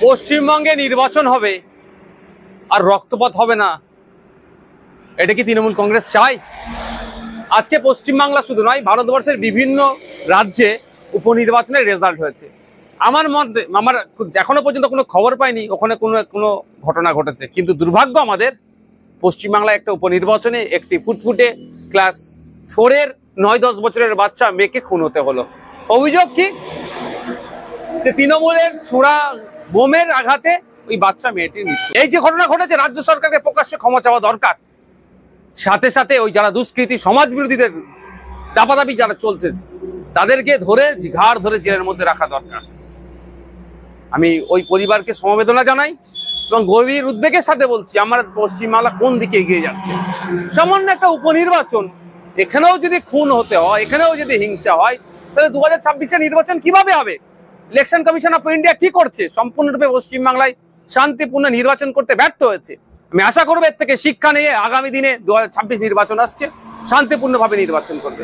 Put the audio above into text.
পশ্চিমবঙ্গে নির্বাচন হবে আর রক্তপাত হবে না, এটা কি তৃণমূল কংগ্রেস চায়? আজকে পশ্চিমবাংলা শুধু নয়, ভারতবর্ষের বিভিন্ন রাজ্যে উপনির্বাচনের রেজাল্ট হয়েছে। আমার এখনো পর্যন্ত কোনো খবর পাইনি ওখানে কোনো ঘটনা ঘটেছে, কিন্তু দুর্ভাগ্য আমাদের পশ্চিমবাংলায় একটা উপনির্বাচনে একটি ফুটফুটে ক্লাস 4-এর 9-10 বছরের বাচ্চা মেয়েকে খুন হতে হলো। অভিযোগ কি? তৃণমূলের ছোড়া বোমের আঘাতে ওই বাচ্চা মেয়েটির মৃত্যু। এই যে ঘটনা ঘটেছে, রাজ্য সরকারকে প্রকাশ্যে ক্ষমা চাওয়া দরকার। সাথে সাথে ওই যারা দুষ্কৃতী সমাজ বিরোধীদের দাপাদাপি যারা চলছে তাদেরকে ধরে ঘাড় ধরে জেলের মধ্যে রাখা দরকার। আমি ওই পরিবারকে সমবেদনা জানাই এবং গভীর উদ্বেগের সাথে বলছি, আমার পশ্চিমবাংলা কোন দিকে এগিয়ে যাচ্ছে। সামান্য একটা উপনির্বাচন, এখানেও যদি খুন হতে হয়, এখানেও যদি হিংসা হয়, তাহলে 2026-এর নির্বাচন কিভাবে হবে? ইলেকশন কমিশন অফ ইন্ডিয়া কি করছে? সম্পূর্ণরূপে পশ্চিমবাংলায় শান্তিপূর্ণ নির্বাচন করতে ব্যর্থ হয়েছে। আমি আশা করবো এর থেকে শিক্ষা নিয়ে আগামী দিনে 2026 নির্বাচন আসছে, শান্তিপূর্ণভাবে নির্বাচন করবে।